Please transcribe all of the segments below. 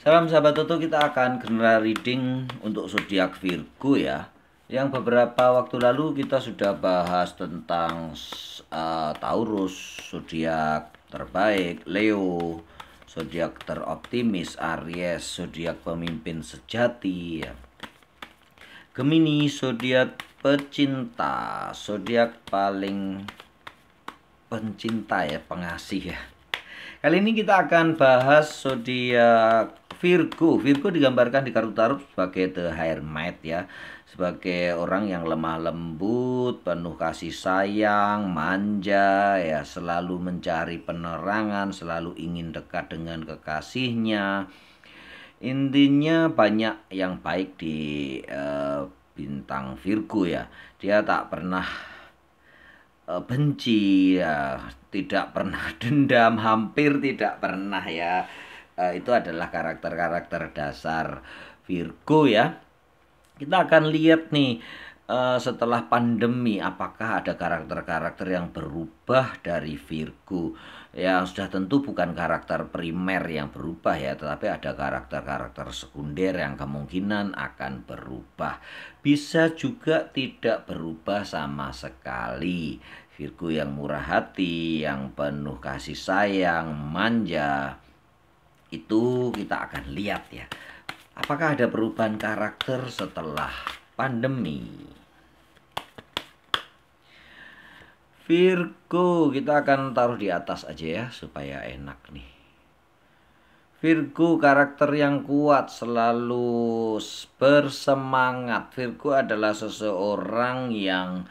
Salam sahabat Toto, kita akan general reading untuk zodiak Virgo ya. Yang beberapa waktu lalu kita sudah bahas tentang Taurus, zodiak terbaik, Leo, zodiak teroptimis, Aries, zodiak pemimpin sejati ya. Gemini, zodiak pecinta, zodiak paling pencinta ya, pengasih ya. Kali ini kita akan bahas zodiak Virgo. Virgo digambarkan di kartu tarot sebagai The Hermit ya, sebagai orang yang lemah lembut, penuh kasih sayang, manja ya, selalu mencari penerangan, selalu ingin dekat dengan kekasihnya. Intinya banyak yang baik di bintang Virgo ya. Dia tak pernah benci ya, tidak pernah dendam, hampir tidak pernah ya. Itu adalah karakter-karakter dasar Virgo ya. Kita akan lihat nih setelah pandemi apakah ada karakter-karakter yang berubah dari Virgo. Ya sudah tentu bukan karakter primer yang berubah ya, tetapi ada karakter-karakter sekunder yang kemungkinan akan berubah. Bisa juga tidak berubah sama sekali. Virgo yang murah hati, yang penuh kasih sayang, manja, itu kita akan lihat ya. Apakah ada perubahan karakter setelah pandemi? Virgo kita akan taruh di atas aja ya supaya enak nih. Virgo karakter yang kuat, selalu bersemangat. Virgo adalah seseorang yang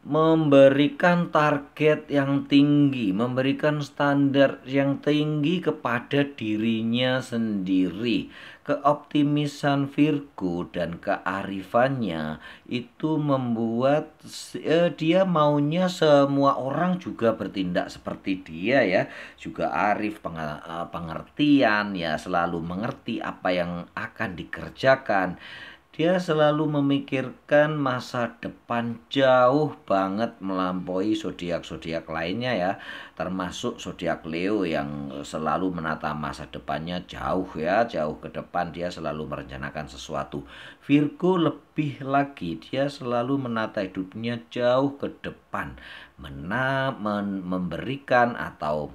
memberikan target yang tinggi, memberikan standar yang tinggi kepada dirinya sendiri. Keoptimisan Virgo dan kearifannya itu membuat dia maunya semua orang juga bertindak seperti dia ya. Juga arif, pengertian ya, selalu mengerti apa yang akan dikerjakan. Dia selalu memikirkan masa depan jauh banget melampaui zodiak-zodiak lainnya ya, termasuk zodiak Leo yang selalu menata masa depannya jauh ya, jauh ke depan. Dia selalu merencanakan sesuatu. Virgo lebih lagi, dia selalu menata hidupnya jauh ke depan, memberikan atau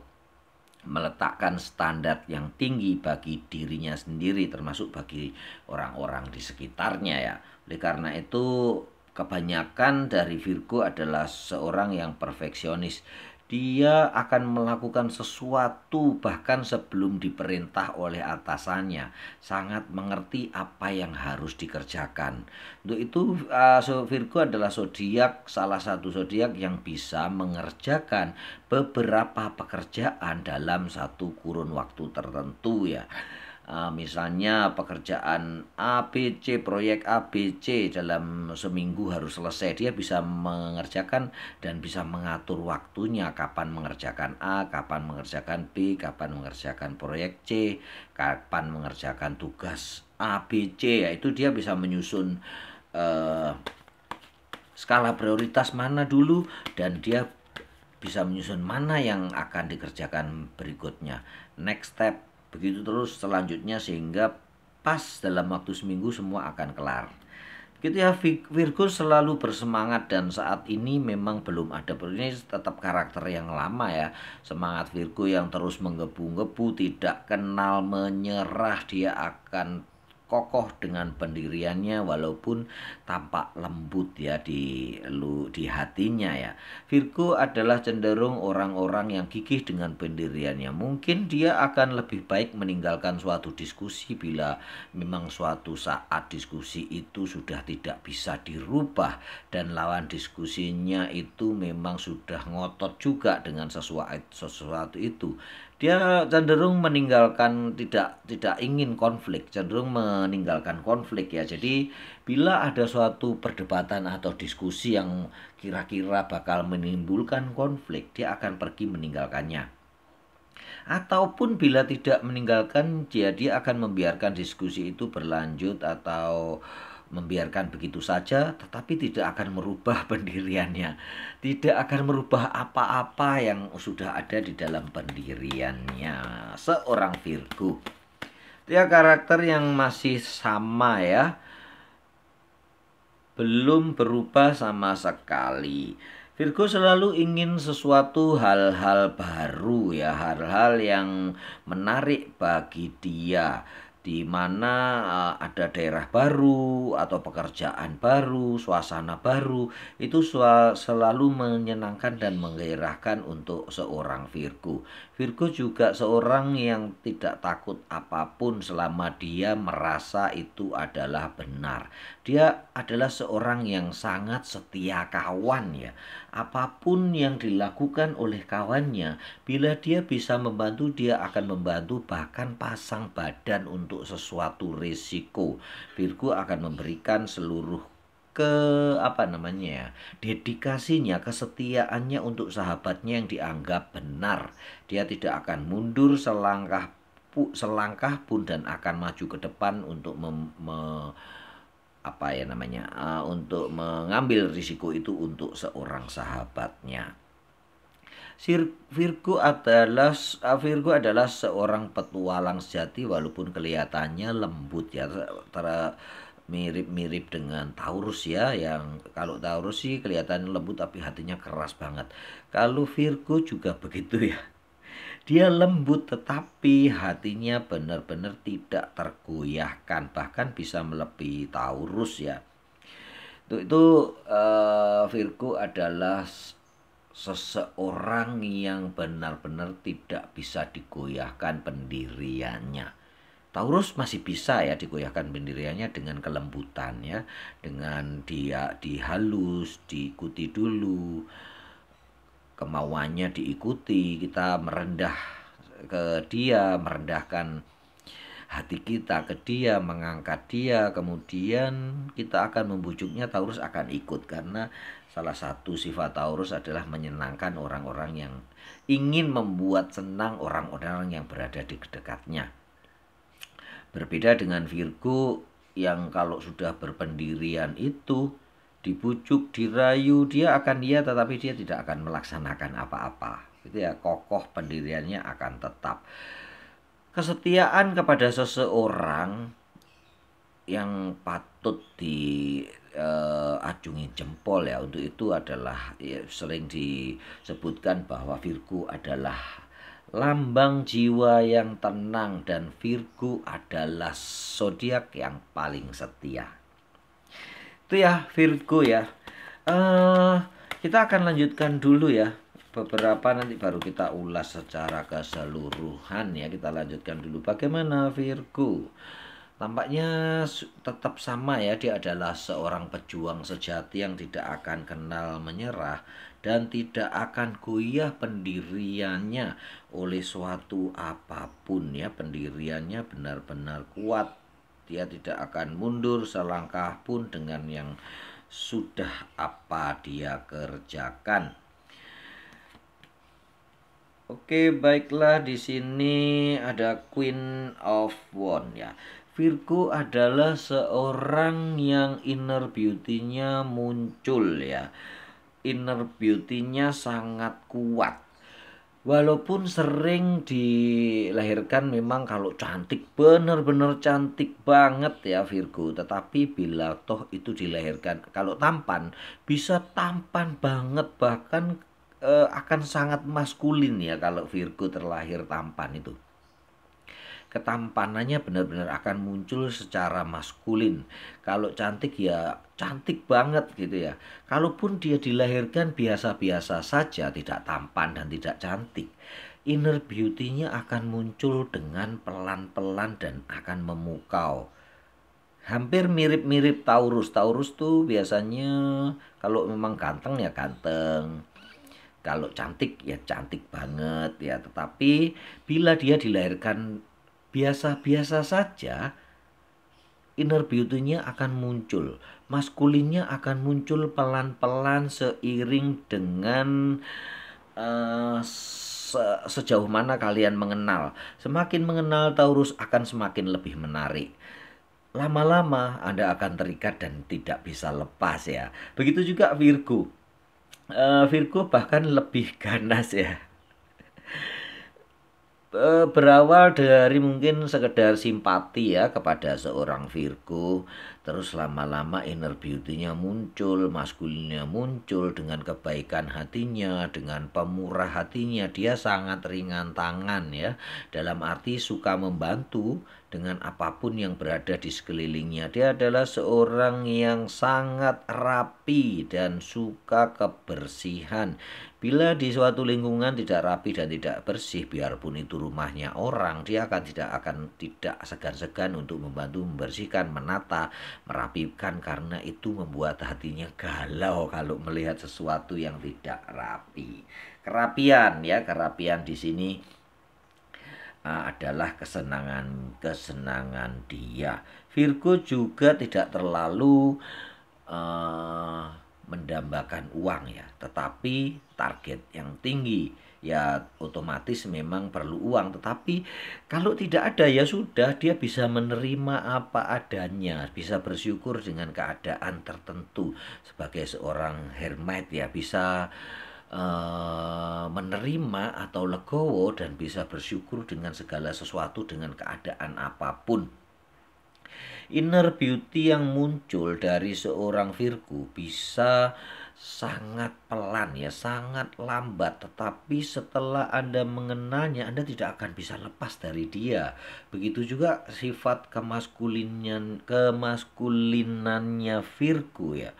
meletakkan standar yang tinggi bagi dirinya sendiri, termasuk bagi orang-orang di sekitarnya ya. Oleh karena itu kebanyakan dari Virgo adalah seorang yang perfeksionis. Dia akan melakukan sesuatu bahkan sebelum diperintah oleh atasannya. Sangat mengerti apa yang harus dikerjakan. Untuk itu Virgo adalah zodiak, salah satu zodiak yang bisa mengerjakan beberapa pekerjaan dalam satu kurun waktu tertentu ya. Misalnya pekerjaan ABC, proyek ABC dalam seminggu harus selesai. Dia bisa mengerjakan dan bisa mengatur waktunya, kapan mengerjakan A, kapan mengerjakan B, kapan mengerjakan proyek C, kapan mengerjakan tugas ABC. Ya, itu dia bisa menyusun skala prioritas mana dulu, dan dia bisa menyusun mana yang akan dikerjakan berikutnya, next step, begitu terus selanjutnya, sehingga pas dalam waktu seminggu semua akan kelar. Gitu ya, Virgo selalu bersemangat, dan saat ini memang belum ada, ini tetap karakter yang lama ya. Semangat Virgo yang terus menggebu-gebu, tidak kenal menyerah. Dia akan kokoh dengan pendiriannya walaupun tampak lembut ya di hatinya ya. Virgo adalah cenderung orang-orang yang gigih dengan pendiriannya. Mungkin dia akan lebih baik meninggalkan suatu diskusi bila memang suatu saat diskusi itu sudah tidak bisa dirubah dan lawan diskusinya itu memang sudah ngotot juga dengan sesuatu itu. Dia cenderung meninggalkan, tidak ingin konflik, cenderung meninggalkan konflik ya. Jadi bila ada suatu perdebatan atau diskusi yang kira-kira bakal menimbulkan konflik, dia akan pergi meninggalkannya. Ataupun bila tidak meninggalkan, dia akan membiarkan diskusi itu berlanjut atau membiarkan begitu saja, tetapi tidak akan merubah pendiriannya, tidak akan merubah apa-apa yang sudah ada di dalam pendiriannya seorang Virgo. Dia karakter yang masih sama ya, belum berubah sama sekali. Virgo selalu ingin sesuatu hal-hal baru ya, hal-hal yang menarik bagi dia, di mana ada daerah baru atau pekerjaan baru, suasana baru, itu selalu menyenangkan dan menggairahkan untuk seorang Virgo. Virgo juga seorang yang tidak takut apapun selama dia merasa itu adalah benar. Dia adalah seorang yang sangat setia kawan ya. Apapun yang dilakukan oleh kawannya, bila dia bisa membantu, dia akan membantu, bahkan pasang badan untuk sesuatu risiko. Virgo akan memberikan seluruh ke apa namanya ya, dedikasinya, kesetiaannya untuk sahabatnya yang dianggap benar. Dia tidak akan mundur selangkah pun dan akan maju ke depan untuk apa ya namanya, untuk mengambil risiko itu untuk seorang sahabatnya. Virgo adalah seorang petualang sejati, walaupun kelihatannya lembut ya, mirip-mirip dengan Taurus ya, yang kalau Taurus sih kelihatan lembut tapi hatinya keras banget. Kalau Virgo juga begitu ya. Dia lembut tetapi hatinya benar-benar tidak tergoyahkan, bahkan bisa melebihi Taurus ya. Virgo adalah seseorang yang benar-benar tidak bisa digoyahkan pendiriannya. Taurus masih bisa ya digoyahkan pendiriannya dengan kelembutan ya, dengan dia dihalus, diikuti dulu, kemauannya diikuti, kita merendah ke dia, merendahkan hati kita ke dia, mengangkat dia, kemudian kita akan membujuknya, Taurus akan ikut, karena salah satu sifat Taurus adalah menyenangkan orang-orang yang ingin membuat senang orang-orang yang berada di dekatnya. Berbeda dengan Virgo yang kalau sudah berpendirian itu dibujuk, dirayu, dia akan iya tetapi dia tidak akan melaksanakan apa-apa. Itu ya, kokoh pendiriannya akan tetap. Kesetiaan kepada seseorang yang patut diacungi jempol ya, untuk itu adalah ya, sering disebutkan bahwa Virgo adalah lambang jiwa yang tenang, dan Virgo adalah zodiak yang paling setia. Itu ya Virgo ya. Kita akan lanjutkan dulu ya, beberapa nanti baru kita ulas secara keseluruhan ya. Kita lanjutkan dulu bagaimana Virgo. Tampaknya tetap sama ya, dia adalah seorang pejuang sejati yang tidak akan kenal menyerah dan tidak akan goyah pendiriannya oleh suatu apapun ya. Pendiriannya benar-benar kuat. Dia tidak akan mundur selangkah pun dengan yang sudah apa dia kerjakan. Oke, baiklah, di sini ada Queen of Wands ya. Virgo adalah seorang yang inner beauty-nya muncul ya. Inner beauty-nya sangat kuat. Walaupun sering dilahirkan memang kalau cantik, benar-benar cantik banget ya Virgo, tetapi bila toh itu dilahirkan kalau tampan, bisa tampan banget, bahkan akan sangat maskulin ya kalau Virgo terlahir tampan itu. Ketampanannya benar-benar akan muncul secara maskulin. Kalau cantik ya cantik banget gitu ya. Kalaupun dia dilahirkan biasa-biasa saja, tidak tampan dan tidak cantik, inner beauty-nya akan muncul dengan pelan-pelan dan akan memukau. Hampir mirip-mirip Taurus. Taurus tuh biasanya kalau memang ganteng ya ganteng, kalau cantik ya cantik banget ya. Tetapi bila dia dilahirkan biasa-biasa saja, inner beauty-nya akan muncul, maskulinnya akan muncul pelan-pelan seiring dengan sejauh mana kalian mengenal. Semakin mengenal Taurus akan semakin lebih menarik. Lama-lama Anda akan terikat dan tidak bisa lepas ya. Begitu juga Virgo. Virgo bahkan lebih ganas ya. berawal dari mungkin sekedar simpati ya kepada seorang Virgo, terus lama-lama inner beauty-nya muncul, maskulinnya muncul dengan kebaikan hatinya, dengan pemurah hatinya. Dia sangat ringan tangan ya, dalam arti suka membantu dengan apapun yang berada di sekelilingnya. Dia adalah seorang yang sangat rapi dan suka kebersihan. Bila di suatu lingkungan tidak rapi dan tidak bersih, biarpun itu rumahnya orang, dia tidak segan-segan untuk membantu membersihkan, menata, merapikan, karena itu membuat hatinya galau kalau melihat sesuatu yang tidak rapi. Kerapian ya, kerapian di sini adalah kesenangan dia. Virgo juga tidak terlalu mendambakan uang ya, tetapi target yang tinggi ya otomatis memang perlu uang, tetapi kalau tidak ada ya sudah, dia bisa menerima apa adanya, bisa bersyukur dengan keadaan tertentu. Sebagai seorang hermit ya, bisa menerima atau legowo dan bisa bersyukur dengan segala sesuatu, dengan keadaan apapun. Inner beauty yang muncul dari seorang Virgo bisa sangat pelan ya, sangat lambat, tetapi setelah Anda mengenalnya, Anda tidak akan bisa lepas dari dia. Begitu juga sifat kemaskulinannya Virgo ya.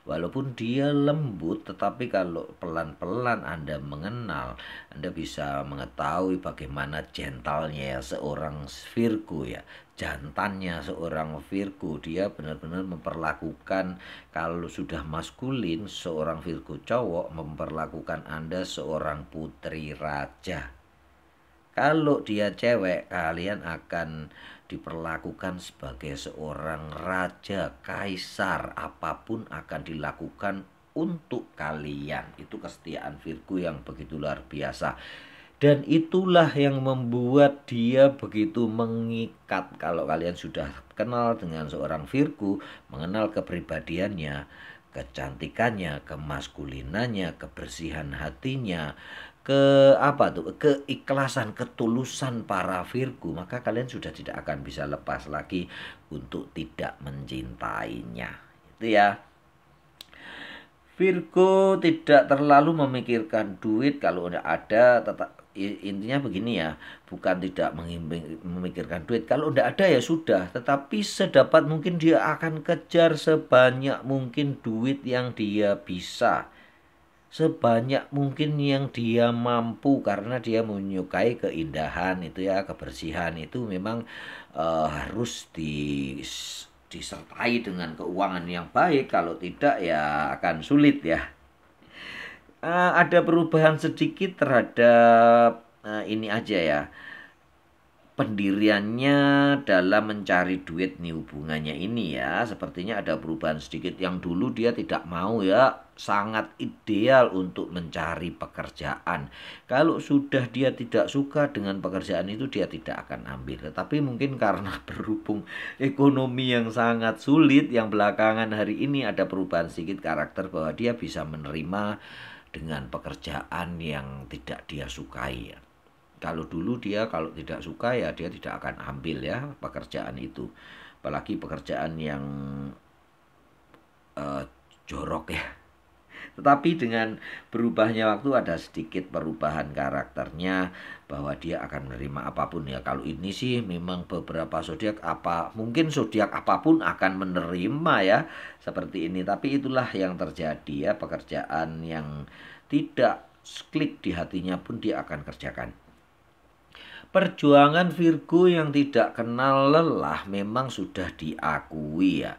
Walaupun dia lembut, tetapi kalau pelan-pelan Anda mengenal, Anda bisa mengetahui bagaimana gentlenya ya seorang Virgo ya. Jantannya seorang Virgo, dia benar-benar memperlakukan, kalau sudah maskulin seorang Virgo cowok memperlakukan Anda seorang putri raja. Kalau dia cewek, kalian akan diperlakukan sebagai seorang raja, kaisar, apapun akan dilakukan untuk kalian. Itu kesetiaan Virgo yang begitu luar biasa. Dan itulah yang membuat dia begitu mengikat. Kalau kalian sudah kenal dengan seorang Virgo, mengenal kepribadiannya, kecantikannya, kemaskulinannya, kebersihan hatinya, keikhlasan, ketulusan para Virgo, maka kalian sudah tidak akan bisa lepas lagi untuk tidak mencintainya. Itu ya. Virgo tidak terlalu memikirkan duit, kalau udah ada intinya begini ya, bukan tidak memikirkan duit, kalau udah ada ya sudah, tetapi sedapat mungkin dia akan kejar sebanyak mungkin duit yang dia bisa, sebanyak mungkin yang dia mampu, karena dia menyukai keindahan itu ya, kebersihan itu memang harus disertai dengan keuangan yang baik, kalau tidak ya akan sulit ya. Ada perubahan sedikit terhadap ini aja ya, pendiriannya dalam mencari duit nih, hubungannya ini ya, sepertinya ada perubahan sedikit. Yang dulu dia tidak mau ya, sangat ideal untuk mencari pekerjaan. Kalau sudah dia tidak suka dengan pekerjaan itu, dia tidak akan ambil. Tetapi mungkin karena berhubung ekonomi yang sangat sulit, yang belakangan hari ini ada perubahan sedikit karakter, bahwa dia bisa menerima dengan pekerjaan yang tidak dia sukai ya. Kalau dulu dia kalau tidak suka ya dia tidak akan ambil ya pekerjaan itu, apalagi pekerjaan yang jorok ya. Tetapi dengan berubahnya waktu ada sedikit perubahan karakternya, bahwa dia akan menerima apapun ya. Kalau ini sih memang beberapa zodiak mungkin zodiak apapun akan menerima ya seperti ini. Tapi itulah yang terjadi ya, pekerjaan yang tidak klik di hatinya pun dia akan kerjakan. Perjuangan Virgo yang tidak kenal lelah memang sudah diakui ya.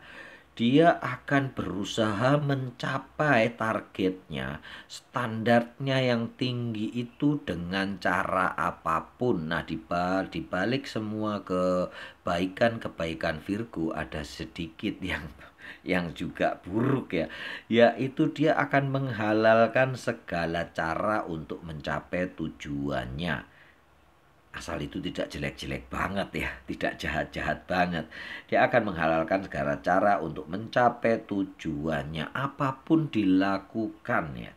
Dia akan berusaha mencapai targetnya, standarnya yang tinggi itu dengan cara apapun. Nah, dibalik semua kebaikan-kebaikan Virgo ada sedikit yang juga buruk ya, yaitu dia akan menghalalkan segala cara untuk mencapai tujuannya. Asal itu tidak jelek-jelek banget ya, tidak jahat-jahat banget. Dia akan menghalalkan segala cara untuk mencapai tujuannya, apapun dilakukan ya.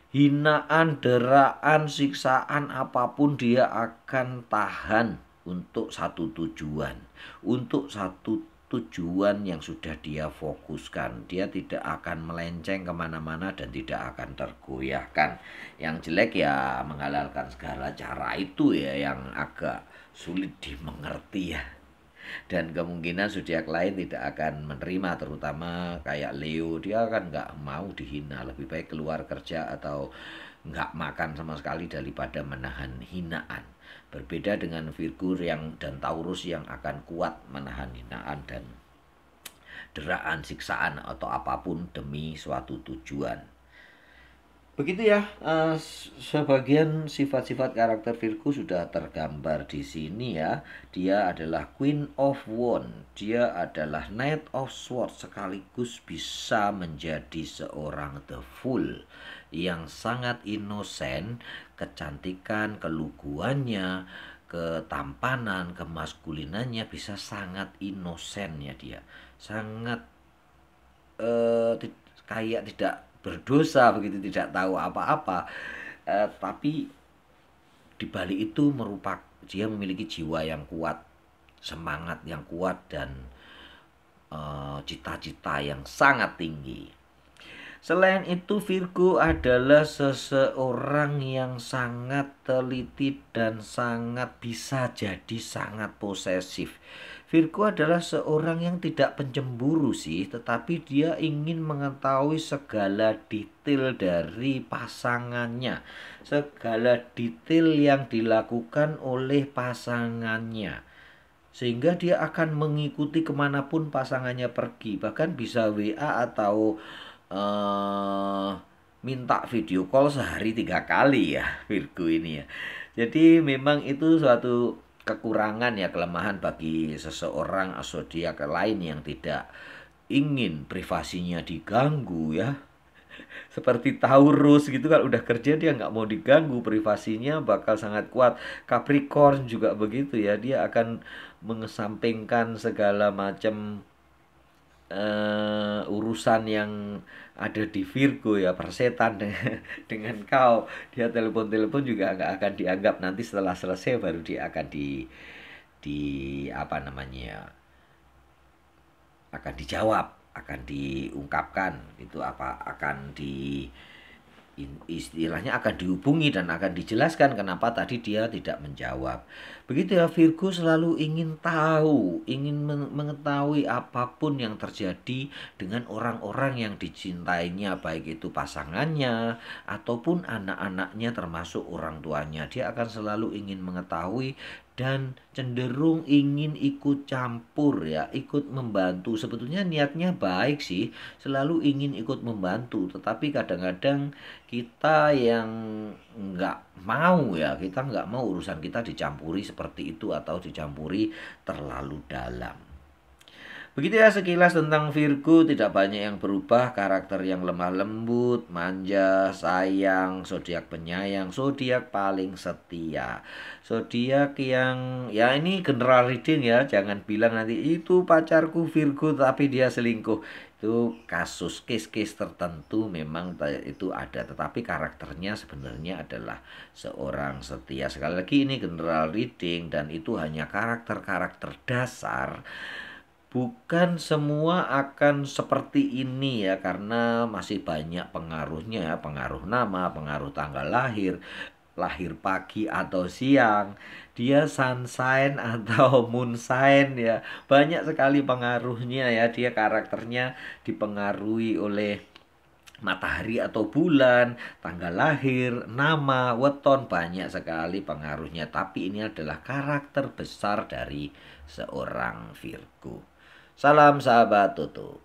Hinaan, deraan, siksaan apapun dia akan tahan untuk satu tujuan. Untuk satu tujuan yang sudah dia fokuskan. Dia tidak akan melenceng kemana-mana dan tidak akan tergoyahkan. Yang jelek ya menghalalkan segala cara itu ya yang agak sulit dimengerti ya. Dan kemungkinan zodiak lain tidak akan menerima, terutama kayak Leo, dia kan nggak mau dihina, lebih baik keluar kerja atau nggak makan sama sekali daripada menahan hinaan. Berbeda dengan Virgo yang dan Taurus yang akan kuat menahan hinaan dan deraan, siksaan atau apapun demi suatu tujuan. Begitu ya, sebagian sifat-sifat karakter Virgo sudah tergambar di sini ya. Dia adalah Queen of Wands, dia adalah Knight of Swords, sekaligus bisa menjadi seorang the Fool yang sangat inosen, kecantikan, keluguannya, ketampanan, kemaskulinannya bisa sangat inosen ya dia. Sangat kayak tidak berdosa begitu, tidak tahu apa-apa, tapi di balik itu merupakan dia memiliki jiwa yang kuat, semangat yang kuat dan cita-cita yang sangat tinggi. Selain itu Virgo adalah seseorang yang sangat teliti dan sangat bisa jadi sangat posesif. Virgo adalah seorang yang tidak pencemburu sih, tetapi dia ingin mengetahui segala detail dari pasangannya, segala detail yang dilakukan oleh pasangannya. Sehingga dia akan mengikuti kemanapun pasangannya pergi, bahkan bisa WA atau minta video call sehari 3 kali ya Virgo ini ya. Jadi memang itu suatu kekurangan ya, kelemahan bagi seseorang zodiak lain yang tidak ingin privasinya diganggu ya. Seperti Taurus gitu kan, udah kerja dia nggak mau diganggu, privasinya bakal sangat kuat. Capricorn juga begitu ya, dia akan mengesampingkan segala macam urusan yang ada di Virgo ya, persetan dengan kau, dia telepon-telepon juga nggak akan dianggap, nanti setelah selesai baru dia akan di apa namanya, akan dijawab, akan diungkapkan itu apa, akan di istilahnya akan dihubungi dan akan dijelaskan kenapa tadi dia tidak menjawab. Begitu ya, Virgo selalu ingin tahu, ingin mengetahui apapun yang terjadi dengan orang-orang yang dicintainya, baik itu pasangannya ataupun anak-anaknya termasuk orang tuanya. Dia akan selalu ingin mengetahui dan cenderung ingin ikut campur ya, ikut membantu. Sebetulnya niatnya baik sih, selalu ingin ikut membantu, tetapi kadang-kadang kita yang nggak mau ya, kita nggak mau urusan kita dicampuri seperti itu atau dicampuri terlalu dalam. Begitu ya sekilas tentang Virgo, tidak banyak yang berubah, karakter yang lemah lembut, manja, sayang, zodiak penyayang, zodiak paling setia. Zodiak yang ya ini general reading ya, jangan bilang nanti itu pacarku Virgo tapi dia selingkuh. Itu kasus case-case tertentu memang itu ada, tetapi karakternya sebenarnya adalah seorang setia. Sekali lagi ini general reading dan itu hanya karakter-karakter dasar. Bukan semua akan seperti ini ya, karena masih banyak pengaruhnya ya, pengaruh nama, pengaruh tanggal lahir, lahir pagi atau siang, dia sun sign atau moon sign ya. Banyak sekali pengaruhnya ya, dia karakternya dipengaruhi oleh matahari atau bulan, tanggal lahir, nama, weton, banyak sekali pengaruhnya. Tapi ini adalah karakter besar dari seorang Virgo. Salam sahabat Toto.